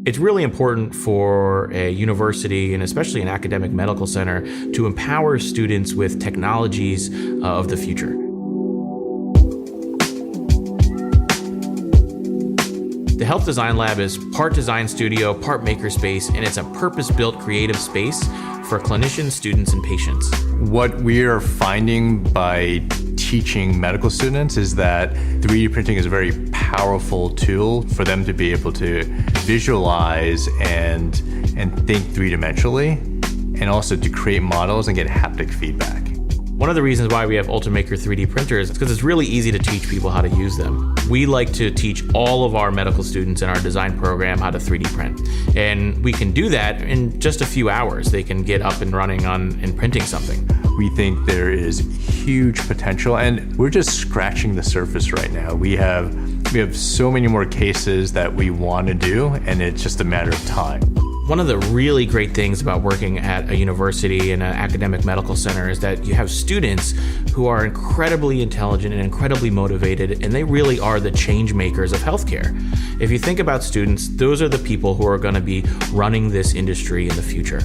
It's really important for a university and especially an academic medical center to empower students with technologies of the future. The Health Design Lab is part design studio, part makerspace, and it's a purpose-built creative space for clinicians, students, and patients. What we are finding by teaching medical students is that 3D printing is a very powerful tool for them to be able to visualize and think three-dimensionally, and also to create models and get haptic feedback. One of the reasons why we have Ultimaker 3D printers is because it's really easy to teach people how to use them. We like to teach all of our medical students in our design program how to 3D print. And we can do that in just a few hours. They can get up and running and printing something. We think there is huge potential, and we're just scratching the surface right now. We have so many more cases that we want to do, and it's just a matter of time. One of the really great things about working at a university and an academic medical center is that you have students who are incredibly intelligent and incredibly motivated, and they really are the change makers of healthcare. If you think about students, those are the people who are going to be running this industry in the future.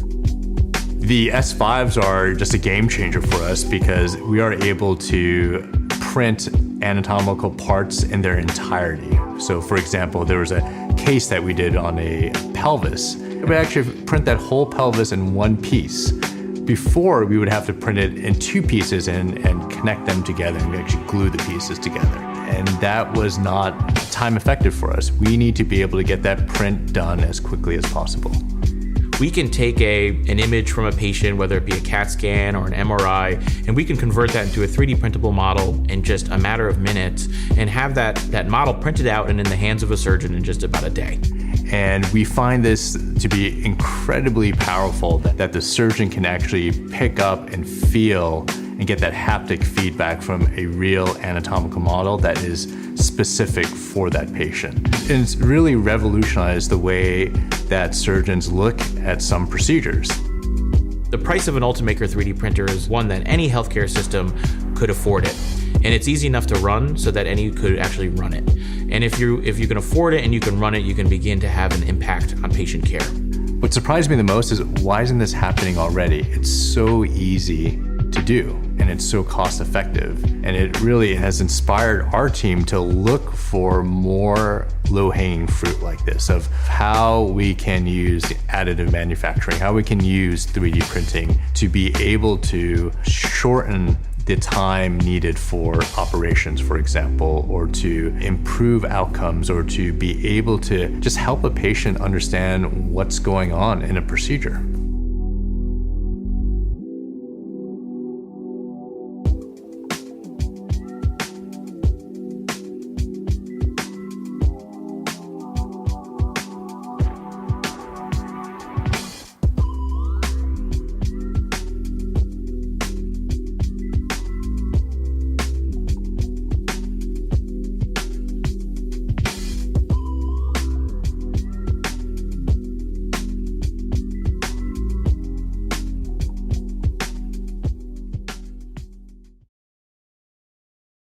The S5s are just a game changer for us because we are able to print anatomical parts in their entirety. So for example, there was a case that we did on a pelvis. We actually print that whole pelvis in one piece. Before, we would have to print it in two pieces and connect them together and actually glue the pieces together. And that was not time effective for us. We need to be able to get that print done as quickly as possible. We can take an image from a patient, whether it be a CAT scan or an MRI, and we can convert that into a 3D printable model in just a matter of minutes and have that model printed out and in the hands of a surgeon in just about a day. And we find this to be incredibly powerful, that the surgeon can actually pick up and feel and get that haptic feedback from a real anatomical model that is specific for that patient. And it's really revolutionized the way that surgeons look at some procedures. The price of an Ultimaker 3D printer is one that any healthcare system could afford it. And it's easy enough to run so that any could actually run it. And if you can afford it and you can run it, you can begin to have an impact on patient care. What surprised me the most is, why isn't this happening already? It's so easy to do, and it's so cost effective. And it really has inspired our team to look for more low-hanging fruit like this, of how we can use additive manufacturing, how we can use 3D printing to be able to shorten the time needed for operations, for example, or to improve outcomes, or to be able to just help a patient understand what's going on in a procedure.